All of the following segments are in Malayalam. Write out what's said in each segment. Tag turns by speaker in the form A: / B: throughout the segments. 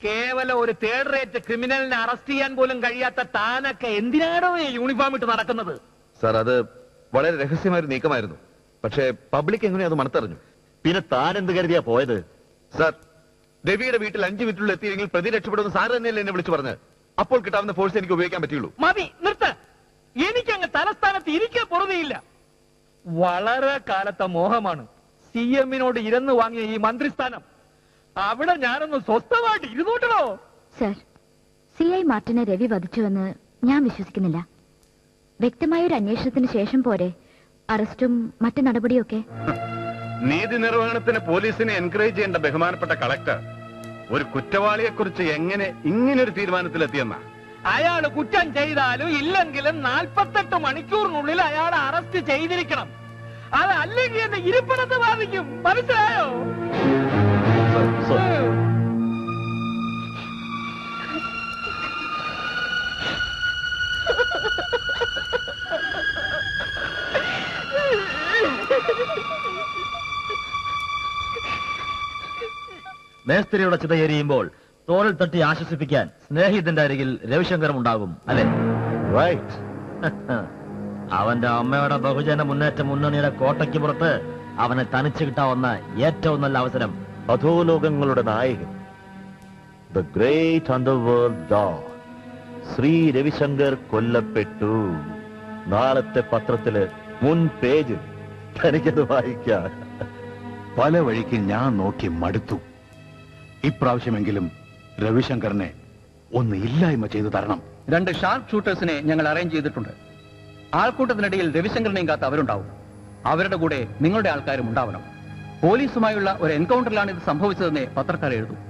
A: കേവലം ഒരു തേർഡ് റേറ്റ് ക്രിമിനലിനെ അറസ്റ്റ് ചെയ്യാൻ പോലും കഴിയാത്ത താനൊക്കെ എന്തിനാണോ ഈ യൂണിഫോം ഇട്ട് നടക്കുന്നത്?
B: സാർ, അത് വളരെ രഹസ്യമായ ഒരു നീക്കമായിരുന്നു. പക്ഷേ പബ്ലിക് എങ്ങനെയാ അത് മണത്തറിഞ്ഞു?
C: പിന്നെ താൻ എന്ത് കരുതിയാ പോയത്?
B: സാർ, രവിയുടെ വീട്ടിൽ 5 മിനിറ്റുള്ളിൽ എത്തിയെങ്കിൽ പ്രതി രക്ഷപ്പെടുന്ന സാർ തന്നെയല്ലേ എന്നെ വിളിച്ചു പറഞ്ഞത്. അപ്പോൾ കിട്ടാവുന്ന ഫോഴ്സ് എനിക്ക് ഉപയോഗിക്കാൻ പറ്റുള്ളൂ.
A: മതി, നിർത്ത്. എനിക്കങ്ങ് തലസ്ഥാനത്ത് ഇരിക്കാൻ പൊറുതിയില്ല. വളരെ കാലത്തെ മോഹമാണ് CM-നോട് ഇരന്നു വാങ്ങിയ ഈ മന്ത്രിസ്ഥാനം. അവിടെ ഞാനൊന്ന് സ്വസ്ഥമായിട്ട് ഇരുന്നോട്ടണോ?
D: സർ, CI മാർട്ടിനെ രവി വധിച്ചുവെന്ന് ഞാൻ വിശ്വസിക്കുന്നില്ല. വ്യക്തമായ ഒരു അന്വേഷണത്തിന് ശേഷം പോരെ അറസ്റ്റും മറ്റു നടപടിയൊക്കെ?
E: നീതി നിർവഹണത്തിന് പോലീസിനെ എൻകറേജ് ചെയ്യേണ്ട ബഹുമാനപ്പെട്ട കളക്ടർ ഒരു കുറ്റവാളിയെ കുറിച്ച് എങ്ങനെ ഇങ്ങനൊരു തീരുമാനത്തിലെത്തിയെന്ന?
A: അയാള് കുറ്റം ചെയ്താലും ഇല്ലെങ്കിലും 48 മണിക്കൂറിനുള്ളിൽ അയാളെ അറസ്റ്റ് ചെയ്തിരിക്കണം. അത് അല്ലെങ്കിൽ എന്റെ ഇരിപ്പിടത്ത് ബാധിക്കും. മനസ്സിലായോ?
C: മേസ്ത്രിയുടെ ചിതയെരിയുമ്പോൾ തോളിൽ തട്ടി ആശ്വസിപ്പിക്കാൻ സ്നേഹിതന്റെ അരികിൽ രവിശങ്കരം ഉണ്ടാകും, അല്ലെ?
B: റൈറ്റ്.
C: അവന്റെ അമ്മയുടെ ബഹുജന മുന്നേറ്റ മുന്നണിയുടെ കോട്ടയ്ക്ക് പുറത്ത് അവനെ തനിച്ചു കിട്ടാവുന്ന ഏറ്റവും നല്ല അവസരം.
B: അധോലോകങ്ങളുടെ നായകൻ, the great underworld don Shri Ravishankar കൊല്ലപ്പെട്ടു. നാളത്തെ പത്രത്തില് മുൻ പേജ്. തനിക്കത് വായിക്കാൻ
F: പല വഴിക്ക് ഞാൻ നോക്കി മടുത്തു. ഇപ്രാവശ്യമെങ്കിലും രവിശങ്കറിനെ ഒന്ന് ഇല്ലായ്മ ചെയ്തു തരണം.
G: 2 ഷാർപ്പ് ഷൂട്ടേഴ്സിനെ ഞങ്ങൾ അറേഞ്ച് ചെയ്തിട്ടുണ്ട്. ആൾക്കൂട്ടത്തിനിടയിൽ രവിശങ്കറിനെയും കാത്ത് അവരുണ്ടാവും. അവരുടെ കൂടെ നിങ്ങളുടെ ആൾക്കാരും ഉണ്ടാവണം. പോലീസുമായുള്ള ഒരു എൻകൗണ്ടറിലാണ് ഇത് സംഭവിച്ചതെന്ന് പത്രക്കാർ എഴുതും.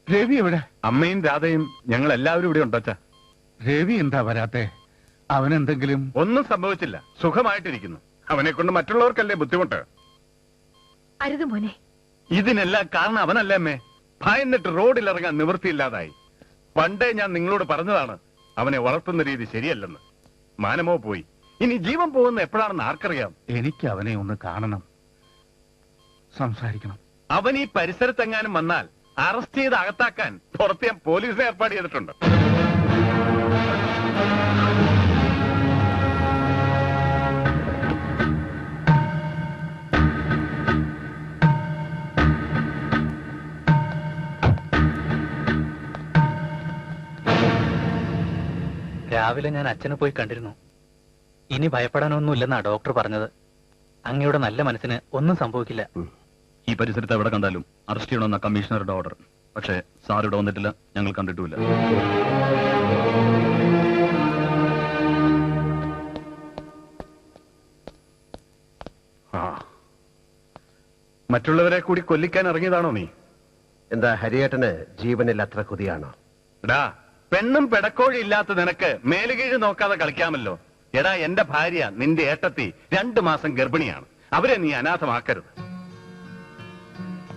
F: രവി എവിടെ?
E: അമ്മയും രാധയും ഞങ്ങൾ എല്ലാവരും ഇവിടെ ഉണ്ടോച്ചാ.
F: രവി എന്താ വരാത്തെ? അവനെന്തെങ്കിലും?
E: ഒന്നും സംഭവിച്ചില്ല, സുഖമായിട്ടിരിക്കുന്നു. അവനെ കൊണ്ട് മറ്റുള്ളവർക്കല്ലേ ബുദ്ധിമുട്ട്.
D: അരുത് മോനെ.
E: ഇതിനെല്ലാം കാരണം അവനല്ലേ അമ്മേ. ഭയന്നിട്ട് റോഡിലിറങ്ങാൻ നിവൃത്തിയില്ലാതായി. പണ്ടേ ഞാൻ നിങ്ങളോട് പറഞ്ഞതാണ് അവനെ വളർത്തുന്ന രീതി ശരിയല്ലെന്ന്. മാനമോ പോയി, ഇനി ജീവൻ പോകുന്ന എപ്പോഴാണെന്ന് ആർക്കറിയാം.
F: എനിക്ക് അവനെ ഒന്ന് കാണണം, സംസാരിക്കണം.
E: അവൻ ഈ പരിസരത്തെങ്ങാനും വന്നാൽ അറസ്റ്റ് ചെയ്ത് അകത്താക്കാൻ പുറത്ത് ഞാൻ പോലീസിനെ ഏർപ്പാട് ചെയ്തിട്ടുണ്ട്.
G: രാവിലെ ഞാൻ അച്ഛനെ പോയി കണ്ടിരുന്നു. ഇനി ഭയപ്പെടാനൊന്നുമില്ലെന്നാ ഡോക്ടർ പറഞ്ഞത്. അങ്ങയുടെ നല്ല മനസ്സിന് ഒന്നും സംഭവിക്കില്ല.
E: ഈ പരിസരത്ത് എവിടെ കണ്ടാലും അറസ്റ്റ് ചെയ്യണമെന്ന കമ്മീഷണറുടെ ഓർഡർ. പക്ഷേ സാർ ഇവിടെ വന്നിട്ടില്ല, ഞങ്ങൾ കണ്ടിട്ടുമില്ല. മറ്റുള്ളവരെ കൂടി കൊല്ലിക്കാൻ ഇറങ്ങിയതാണോ നീ?
H: എന്താ ഹരിയേട്ടന് ജീവനിൽ അത്ര കൊതിയാണോ?
E: എടാ, പെണ്ണും പെടക്കോഴി ഇല്ലാത്ത നിനക്ക് മേലുകീഴ് നോക്കാതെ കളിക്കാമല്ലോ. എടാ, എന്റെ ഭാര്യ നിന്റെ ഏട്ടത്തി 2 മാസം ഗർഭിണിയാണ്. അവരെ നീ അനാഥമാക്കരുത്.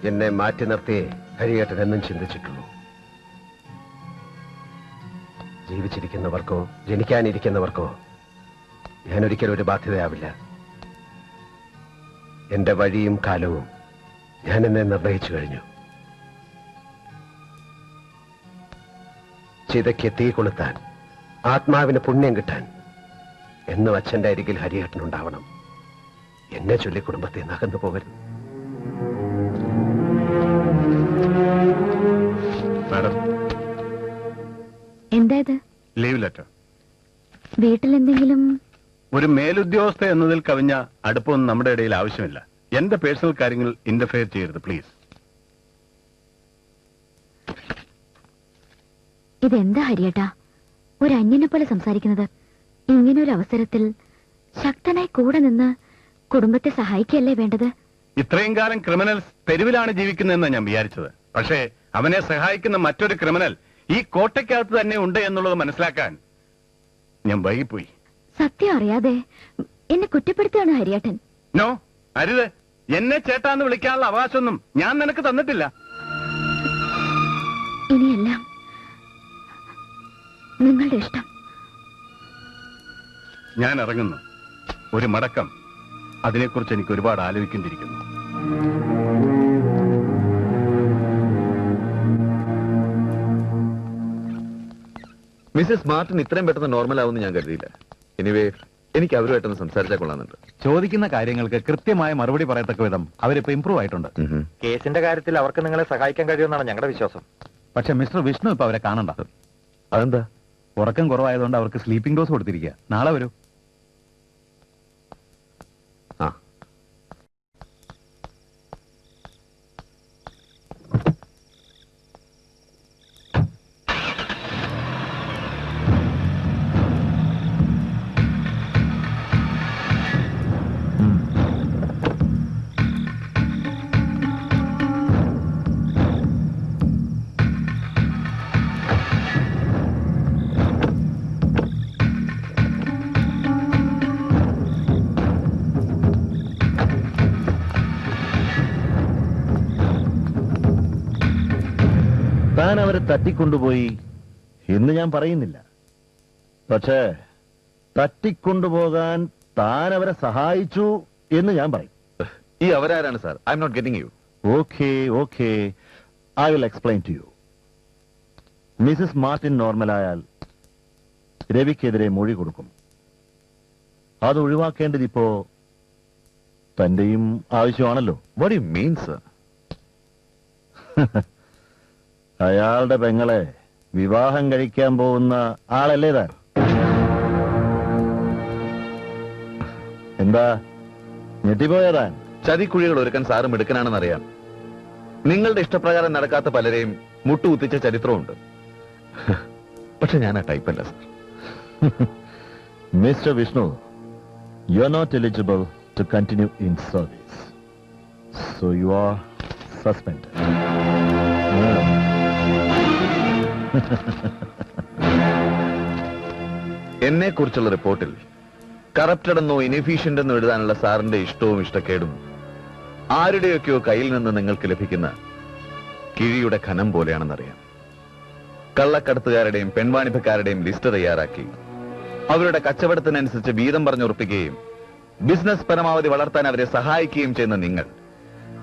H: എന്നെ മാറ്റി നിർത്തിയേ ഹരിയേട്ടൻ എന്നും ചിന്തിച്ചിട്ടുള്ളൂ. ജീവിച്ചിരിക്കുന്നവർക്കോ ജനിക്കാനിരിക്കുന്നവർക്കോ ഞാനൊരിക്കലും ഒരു ബാധ്യതയാവില്ല. എന്റെ വഴിയും കാലവും ഞാൻ എന്നെ നിർണയിച്ചു കഴിഞ്ഞു. ചിതയ്ക്ക് തീ കൊളുത്താൻ, ആത്മാവിന് പുണ്യം കിട്ടാൻ എന്നും അച്ഛന്റെ അരികിൽ ഹരിയേട്ടനുണ്ടാവണം. എന്നെ ചൊല്ലി കുടുംബത്തെ നകന്നു പോകരുത്.
E: മാഡം,
D: എന്താ ഇത്?
E: Leave letter.
D: വീട്ടിലെന്തെങ്കിലും?
E: ഒരു മേലുദ്യോഗസ്ഥ എന്നതിൽ കവിഞ്ഞ അടുപ്പമൊന്നും നമ്മുടെ ഇടയിൽ ആവശ്യമില്ല. എന്റെ പേഴ്സണൽ കാര്യങ്ങളിൽ ഇന്റർഫെയർ ചെയ്യരുത്, പ്ലീസ്.
D: ഇതെന്താ ഹരിയേട്ടാ ഒരു അന്യനെ പോലെ സംസാരിക്കുന്നത്? ഇങ്ങനൊരു അവസരത്തിൽ ശക്തനായി കൂടെ നിന്ന് കുടുംബത്തെ സഹായിക്കുകയല്ലേ വേണ്ടത്?
E: ഇത്രയും കാലം ക്രിമിനൽസ് തെരുവിലാണ് ജീവിക്കുന്നതെന്നാണ് ഞാൻ വിചാരിച്ചത്. പക്ഷേ അവനെ സഹായിക്കുന്ന മറ്റൊരു ക്രിമിനൽ ഈ കോട്ടയ്ക്കകത്ത് തന്നെ ഉണ്ട് എന്നുള്ളത് മനസ്സിലാക്കാൻ ഞാൻ വൈകിപ്പോയി.
D: സത്യം അറിയാതെ എന്നെ കുറ്റപ്പെടുത്തുകയാണ് ഹരിയേട്ടൻ.
E: നോ, അരുത്. എന്നെ ചേട്ടാന്ന് വിളിക്കാനുള്ള അവകാശമൊന്നും ഞാൻ നിനക്ക് തന്നിട്ടില്ല.
D: ഇനിയെല്ലാം നിങ്ങളുടെ ഇഷ്ടം.
E: ഞാൻ ഇറങ്ങുന്നു. ഒരു മടക്കം. അതിനെക്കുറിച്ച് എനിക്ക് ഒരുപാട് ആലോചിക്കേണ്ടിയിരിക്കുന്നു.
B: മിസ്സസ് മാർട്ടിൻ ഇത്രയും പെട്ടെന്ന് നോർമൽ ആവുമെന്ന് ഞാൻ കരുതിയില്ല. എനിവേ, എനിക്ക് അവരുമായിട്ടൊന്ന് സംസാരിച്ചാൽ കൊള്ളാന്നുണ്ട്.
F: ചോദിക്കുന്ന കാര്യങ്ങൾക്ക് കൃത്യമായ മറുപടി പറയത്തക്ക വിധം അവരിപ്പോ ഇമ്പ്രൂവ് ആയിട്ടുണ്ട്.
C: കേസിന്റെ കാര്യത്തിൽ അവർക്ക് നിങ്ങളെ സഹായിക്കാൻ കഴിയുമെന്നാണ് ഞങ്ങളുടെ വിശ്വാസം.
F: പക്ഷെ മിസ്റ്റർ വിഷ്ണു ഇപ്പൊ അവരെ കാണണ്ട.
B: അതെന്താ?
F: ഉറക്കം കുറവായതുകൊണ്ട് അവർക്ക് സ്ലീപ്പിംഗ് ഡോസ് കൊടുത്തിരിക്കുക. നാളെ വരൂ.
B: ആ,
C: താൻ അവരെ തട്ടിക്കൊണ്ടുപോയി എന്ന് ഞാൻ പറയുന്നില്ല. പക്ഷേ തട്ടിക്കൊണ്ടുപോകാൻ താൻ അവരെ സഹായിച്ചു എന്ന് ഞാൻ പറയും.
B: ഈ അവരാരാണ് sir? I am not getting you.
C: Okay I will explain to you. Mrs Martin നോർമലായാൽ രവിക്കെതിരെ മൊഴി കൊടുക്കും. അത് ഒഴിവാക്കേണ്ടതിപ്പോ തന്റെയും ആവശ്യമാണല്ലോ.
B: What you mean sir?
C: അയാളുടെ പെങ്ങളെ വിവാഹം കഴിക്കാൻ പോകുന്ന ആളല്ലേ താൻ? എന്താ ഞെട്ടിപ്പോയാ താൻ?
B: ചതിക്കുഴികൾ ഒരുക്കാൻ സാറ് മിടുക്കനാണെന്നറിയാം. നിങ്ങളുടെ ഇഷ്ടപ്രകാരം നടക്കാത്ത പലരെയും മുട്ടുകുത്തിച്ച ചരിത്രമുണ്ട്. പക്ഷെ ഞാൻ ആ ടൈപ്പല്ല സാർ.
C: Mr Vishnu, you are not eligible to continue in service. So you are suspend.
B: എന്നെ കുറിച്ചുള്ള റിപ്പോർട്ടിൽ കറപ്റ്റഡ് എന്നോ ഇനെഫിഷ്യന്റ് എന്നോ എഴുതാനുള്ള സാറിന്റെ ഇഷ്ടവും ഇഷ്ടക്കേടും ആരുടെയൊക്കെയോ കയ്യിൽ നിന്ന് നിങ്ങൾക്ക് ലഭിക്കുന്ന കിഴിയുടെ ഖനം പോലെയാണെന്നറിയാം. കള്ളക്കടത്തുകാരുടെയും പെൺവാണിഭക്കാരുടെയും ലിസ്റ്റ് തയ്യാറാക്കി അവരുടെ കച്ചവടത്തിനനുസരിച്ച് വീതം പറഞ്ഞുറപ്പിക്കുകയും ബിസിനസ് പരമാവധി വളർത്താൻ അവരെ സഹായിക്കുകയും ചെയ്യുന്ന നിങ്ങൾ,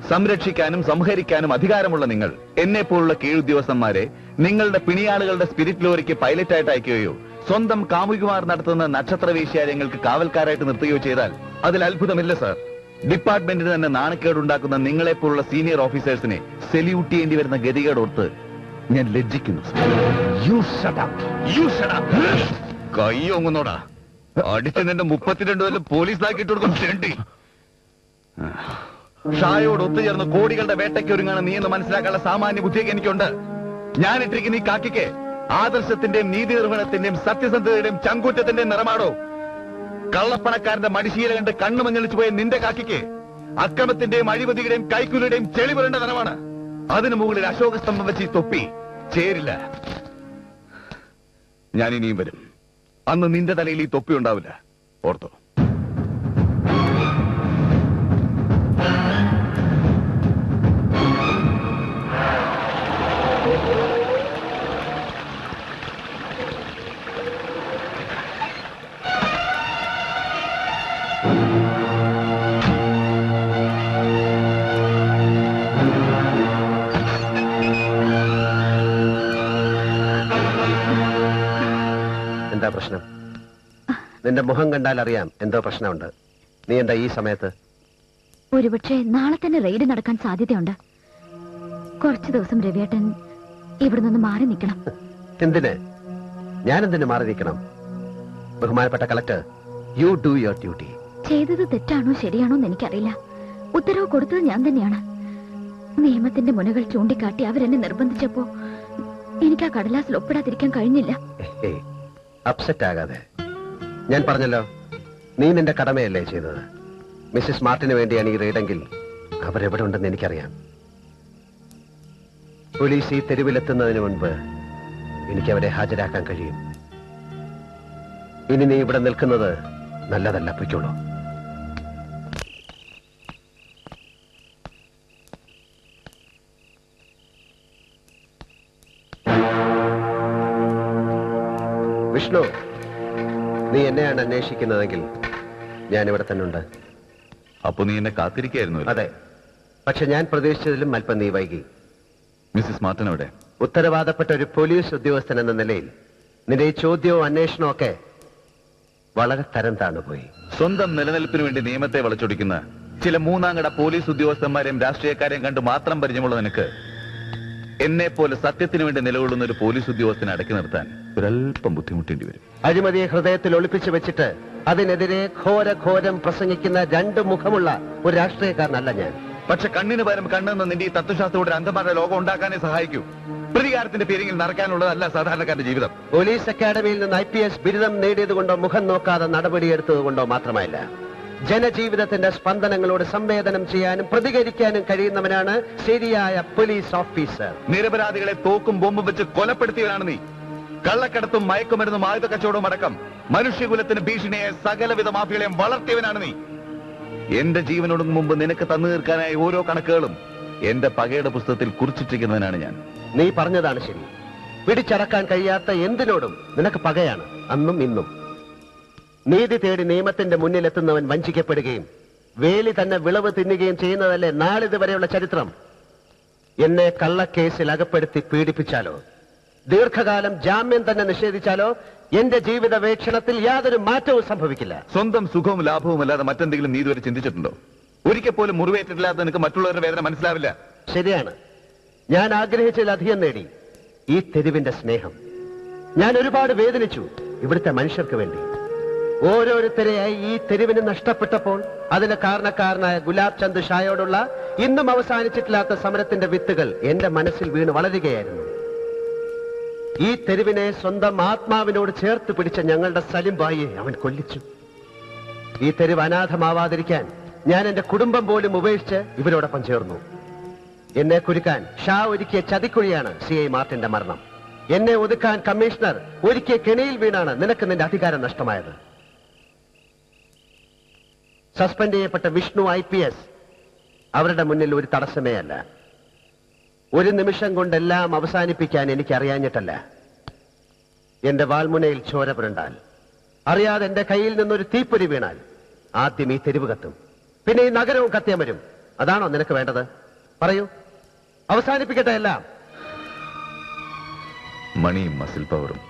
B: സംരക്ഷിക്കാനും സംഹരിക്കാനും അധികാരമുള്ള നിങ്ങൾ, എന്നെ പോലുള്ള കീഴുദ്യോഗസ്ഥന്മാരെ നിങ്ങളുടെ പിണിയാളുകളുടെ സ്പിരിറ്റ് ലോറിക്ക് പൈലറ്റായിട്ട് അയക്കുകയോ സ്വന്തം കാമുകിമാർ നടത്തുന്ന നക്ഷത്ര വേശ്യാലയങ്ങൾക്ക് കാവൽക്കാരായിട്ട് നിർത്തുകയോ ചെയ്താൽ അതിൽ അത്ഭുതമില്ല സാർ. ഡിപ്പാർട്ട്മെന്റിന് തന്നെ നാണക്കേടുണ്ടാക്കുന്ന നിങ്ങളെപ്പോലുള്ള സീനിയർ ഓഫീസേഴ്സിനെ സെല്യൂട്ട് ചെയ്യേണ്ടി വരുന്ന ഗതികേടോർത്ത് ഞാൻ ലജ്ജിക്കുന്നു.
E: You shut up.
B: കൈ ഒങ്ങുന്നോടാ. അടിച്ച് നിന്റെ 32 കൊല്ലം പോലീസാക്കിയിട്ട് കൊടുക്കും ചേണ്ടി. ഷായോട് ഒത്തുചേർന്ന് കോടികളുടെ വേട്ടയ്ക്ക് ഒരുങ്ങാണ് നീ എന്ന് മനസ്സിലാക്കാനുള്ള സാമാന്യ ബുദ്ധിയൊക്കെ എനിക്കുണ്ട്. ഞാൻ ഇട്ടിരിക്കുന്ന ഈ കാക്കിക്ക് ആദർശത്തിന്റെയും നീതി നിർവഹണത്തിന്റെയും സത്യസന്ധതയുടെയും ചങ്കൂറ്റത്തിന്റെയും നിറമാടോ. കള്ളപ്പണക്കാരന്റെ മടിശീല കണ്ട് കണ്ണു മഞ്ഞളിച്ചു പോയ നിന്റെ കാക്കിക്ക് അക്രമത്തിന്റെയും അഴിമതിയുടെയും കൈക്കൂലിയുടെയും ചെളിപുരണ്ട നിറമാണ്. അതിനു മുകളിൽ അശോക സ്തംഭം വെച്ച് ഈ തൊപ്പി ചേരില്ല. ഞാൻ ഇനിയും വരും. അന്ന് നിന്റെ തലയിൽ ഈ തൊപ്പി ഉണ്ടാവില്ല, ഓർത്തോ.
H: എന്താ പ്രശ്നം? നിന്റെ മുഖം കണ്ടാൽ അറിയാം എന്തോ പ്രശ്നമുണ്ട്. നീ എന്താ ഈ സമയത്ത്?
D: ഒരുപക്ഷെ നാളെ തന്നെ റെയ്ഡ് നടക്കാൻ സാധ്യതയുണ്ട്. കുറച്ചു ദിവസം രവിയേട്ടൻ ഇവിടെ നിന്ന് മാറി നിൽക്കണം.
H: എന്തിന്? ഞാൻ എന്തിനു മാറി നിൽക്കണം? ബഹുമാനപ്പെട്ട collector, you do your duty.
D: ചെയ്തത് തെറ്റാണോ ശരിയാണോ എന്ന് എനിക്കറിയില്ല. ഉത്തരവ് കൊടുത്തത് ഞാൻ തന്നെയാണ്. നിയമത്തിന്റെ മുനകൾ ചൂണ്ടിക്കാട്ടി അവരെന്നെ നിർബന്ധിച്ചപ്പോ എനിക്ക് ആ കടലാസിൽ ഒപ്പിടാതിരിക്കാൻ കഴിഞ്ഞില്ല.
H: അപ്സെറ്റ് ആകാതെ. ഞാൻ പറഞ്ഞല്ലോ, നീ നിന്റെ കടമയല്ലേ ചെയ്തത്. മിസ്സിസ് മാർട്ടിന് വേണ്ടിയാണ് ഈ റെയ്ഡെങ്കിൽ അവരെവിടെ ഉണ്ടെന്ന് എനിക്കറിയാം. പോലീസ് ഈ തെരുവിലെത്തുന്നതിന് മുൻപ് എനിക്ക് അവരെ ഹാജരാക്കാൻ കഴിയും. ഇനി നീ ഇവിടെ നിൽക്കുന്നത് നല്ലതല്ല, പൊയ്ക്കോളൂ. വിഷ്ണു, നീ എന്നെയാണ് അന്വേഷിക്കുന്നതെങ്കിൽ ഞാനിവിടെ തന്നെ ഉണ്ട്.
B: അപ്പൊ നീ എന്നെ കാത്തിരിക്കായിരുന്നു?
H: അതെ, പക്ഷെ ഞാൻ പ്രതീക്ഷിച്ചതിലും അല്പം നീ വൈകി.
B: മിസ്സിസ് മാർട്ടിൻ എവിടെ?
H: ഉത്തരവാദപ്പെട്ട ഒരു പോലീസ് ഉദ്യോഗസ്ഥൻ എന്ന നിലയിൽ നിന്റെ ഈ ചോദ്യവും അന്വേഷണവും ഒക്കെ വളരെ തരം താണുപോയി.
B: സ്വന്തം നിലനിൽപ്പിന് വേണ്ടി നിയമത്തെ വളച്ചൊടിക്കുന്ന ചില മൂന്നാംകട പോലീസ് ഉദ്യോഗസ്ഥന്മാരെയും രാഷ്ട്രീയക്കാരെയും കണ്ട് മാത്രം പരിചയമുള്ള നിനക്ക് എന്നെ പോലെ സത്യത്തിന് വേണ്ടി നിലകൊള്ളുന്ന ഒരു പോലീസ് ഉദ്യോഗസ്ഥനെ അടക്കി നിർത്താൻ ഒരല്പം ബുദ്ധിമുട്ടേണ്ടി വരും.
H: അഴിമതിയെ ഹൃദയത്തിൽ ഒളിപ്പിച്ചു വെച്ചിട്ട് അതിനെതിരെ ഘോരം പ്രസംഗിക്കുന്ന രണ്ട് മുഖമുള്ള ഒരു രാഷ്ട്രീയക്കാരനല്ല ഞാൻ.
B: പക്ഷെ കണ്ണിന് പകരം കണ്ണെന്ന് നിന്റെ ഈ തത്വശാസ്ത്രയുടെ അന്ധമാരുടെ ലോകം ഉണ്ടാക്കാനേ സഹായിക്കൂ. പ്രതികാരത്തിന്റെ പേരിൽ നടക്കാനുള്ളതല്ല സാധാരണക്കാരന്റെ ജീവിതം.
H: പോലീസ് അക്കാഡമിയിൽ നിന്ന് IPS ബിരുദം നേടിയതുകൊണ്ടോ മുഖം നോക്കാതെ നടപടിയെടുത്തതുകൊണ്ടോ മാത്രമല്ല, ജനജീവിതത്തിന്റെ സ്പന്ദനങ്ങളോട് സംവേദനം ചെയ്യാനും പ്രതികരിക്കാനും കഴിയുന്നവനാണ് ശരിയായ പോലീസ് ഓഫീസർ.
B: നിരപരാധികളെ തോക്കും ബോംബും വെച്ച് കൊലപ്പെടുത്തിയവനാണ് നീ. കള്ളക്കടത്തും മയക്കുമരുന്നും ആയുധ കച്ചവടവും അടക്കം മനുഷ്യകുലത്തിന് ഭീഷണിയായ സകലവിധ മാഫികളെയും വളർത്തിയവനാണ് നീ. എന്റെ ജീവനോടും മുമ്പ് നിനക്ക് തന്നു തീർക്കാനായ ഓരോ കണക്കുകളും എന്റെ പകയുടെ പുസ്തകത്തിൽ കുറിച്ചിട്ടിരിക്കുന്നവനാണ് ഞാൻ.
H: നീ പറഞ്ഞതാണ് ശരി. പിടിച്ചടക്കാൻ കഴിയാത്ത എന്തിനോടും നിനക്ക് പകയാണ്, അന്നും ഇന്നും. നീതി തേടി നിയമത്തിന്റെ മുന്നിലെത്തുന്നവൻ വഞ്ചിക്കപ്പെടുകയും വേലി തന്നെ വിളവ് തിന്നുകയും ചെയ്യുന്നതല്ലേ നാളിതുവരെയുള്ള ചരിത്രം. എന്നെ കള്ളക്കേസിൽ അകപ്പെടുത്തി പീഡിപ്പിച്ചാലോ ദീർഘകാലം ജാമ്യം തന്നെ നിഷേധിച്ചാലോ എന്റെ ജീവിത വീക്ഷണത്തിൽ യാതൊരു മാറ്റവും സംഭവിക്കില്ല.
B: സ്വന്തം സുഖവും ലാഭവും അല്ലാതെ മറ്റെന്തെങ്കിലും നീ ഇതുവരെ ചിന്തിച്ചിട്ടുണ്ടോ? ഒരിക്കൽ പോലും മുറിവേറ്റിട്ടില്ലാത്ത നിനക്ക് മറ്റുള്ളവരുടെ വേദന മനസ്സിലാവില്ല.
H: ശരിയാണ്, ഞാൻ ആഗ്രഹിച്ചതിലധികം നേടി. ഈ തെരുവിന്റെ സ്നേഹം ഞാൻ ഒരുപാട് വേദനിച്ചു ഇവിടുത്തെ മനുഷ്യർക്ക് വേണ്ടി. ഓരോരുത്തരെയായി ഈ തെരുവിന് നഷ്ടപ്പെട്ടപ്പോൾ അതിന് കാരണക്കാരനായ ഗുലാബ് ചന്ദ് ഷായോടുള്ള ഇന്നും അവസാനിച്ചിട്ടില്ലാത്ത സമരത്തിന്റെ വിത്തുകൾ എന്റെ മനസ്സിൽ വീണ് വളരുകയായിരുന്നു. ഈ തെരുവിനെ സ്വന്തം ആത്മാവിനോട് ചേർത്ത് പിടിച്ച ഞങ്ങളുടെ സലിം ബായിയെ അവൻ കൊല്ലിച്ചു. ഈ തെരുവ് അനാഥമാവാതിരിക്കാൻ ഞാൻ എന്റെ കുടുംബം പോലും ഉപേക്ഷിച്ച് ഇവരോടൊപ്പം ചേർന്നു. എന്നെ കുരുക്കാൻ ഷാ ഒരുക്കിയ ചതിക്കുഴിയാണ് CI മാർട്ടിന്റെ മരണം. എന്നെ ഒതുക്കാൻ കമ്മീഷണർ ഒരുക്കിയ കെണിയിൽ വീണാണ് നിനക്ക് നിന്റെ അധികാരം നഷ്ടമായത്. സസ്പെൻഡ് ചെയ്യപ്പെട്ട വിഷ്ണു IPS അവരുടെ മുന്നിൽ ഒരു തടസ്സമേ അല്ല. ഒരു നിമിഷം കൊണ്ടെല്ലാം അവസാനിപ്പിക്കാൻ എനിക്ക് അറിയാഞ്ഞിട്ടല്ല. എന്റെ വാൽമുനയിൽ ചോര പുരണ്ടാൽ, അറിയാതെ എന്റെ കയ്യിൽ നിന്നൊരു തീപ്പൊരി വീണാൽ ആദ്യം ഈ തെരുവ് കത്തും, പിന്നെ ഈ നഗരവും കത്തിയാൻ വരും. അതാണോ നിനക്ക് വേണ്ടത്? പറയൂ, അവസാനിപ്പിക്കട്ടെ എല്ലാം.
B: മണിയും മസിൽ പവറും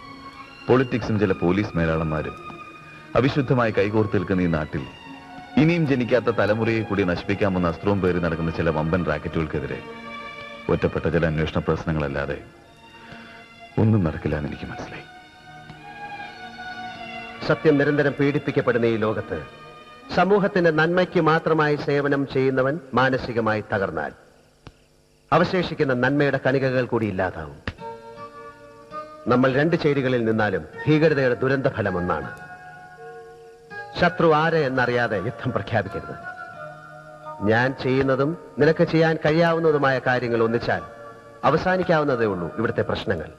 B: പൊളിറ്റിക്സും ചില പോലീസ് മേലാളന്മാരും അവിശുദ്ധമായി കൈകോർത്ത് നിൽക്കുന്ന ഈ നാട്ടിൽ ഇനിയും ജനിക്കാത്ത തലമുറയെ കൂടി നശിപ്പിക്കാമെന്ന അസ്ത്രവും പേറി നടക്കുന്ന ചില വമ്പൻ റാക്കറ്റുകൾക്കെതിരെ ഒറ്റപ്പെട്ട ചില അന്വേഷണ പ്രശ്നങ്ങളല്ലാതെ ഒന്നും നടക്കില്ല എന്ന് എനിക്ക് മനസ്സിലായി.
H: സത്യം നിരന്തരം പീഡിപ്പിക്കപ്പെടുന്ന ഈ ലോകത്ത് സമൂഹത്തിന്റെ നന്മയ്ക്ക് മാത്രമായി സേവനം ചെയ്യുന്നവൻ മാനസികമായി തകർന്നാൽ അവശേഷിക്കുന്ന നന്മയുടെ കണികകൾ കൂടി ഇല്ലാതാവും. നമ്മൾ രണ്ട് ചേരികളിൽ നിന്നാലും ഭീകരതയുടെ ദുരന്ത ഫലം ഒന്നാണ്. ശത്രു ആര് എന്നറിയാതെ യുദ്ധം പ്രഖ്യാപിക്കരുത്. ഞാൻ ചെയ്യുന്നതും നിനക്ക് ചെയ്യാൻ കഴിയാവുന്നതുമായ കാര്യങ്ങൾ ഒന്നിച്ചാൽ അവസാനിക്കാവുന്നതേ ഉള്ളൂ ഇവിടുത്തെ പ്രശ്നങ്ങൾ.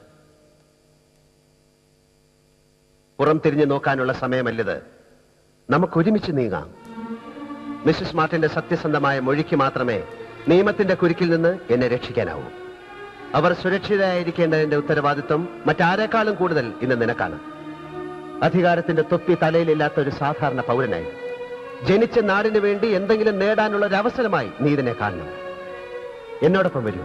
H: പുറം തിരിഞ്ഞു നോക്കാനുള്ള സമയമല്ലത്. നമുക്ക് ഒരുമിച്ച് നീങ്ങാം. മിസ്സസ് മാർട്ടിന്റെ സത്യസന്ധമായ മൊഴിക്ക് മാത്രമേ നിയമത്തിന്റെ കുരുക്കിൽ നിന്ന് എന്നെ രക്ഷിക്കാനാവൂ. അവർ സുരക്ഷിതരായിരിക്കേണ്ടതിന്റെ ഉത്തരവാദിത്വം മറ്റാരെക്കാളും കൂടുതൽ ഇന്ന് നിനക്കാണ്. അധികാരത്തിന്റെ തൊപ്പി തലയിലില്ലാത്ത ഒരു സാധാരണ പൗരനായി ജനിച്ച നാടിനു വേണ്ടി എന്തെങ്കിലും നേടാനുള്ള ഒരു അവസരമായി നീ ഇതിനെ കാണണം. എന്നോടൊപ്പം വരൂ.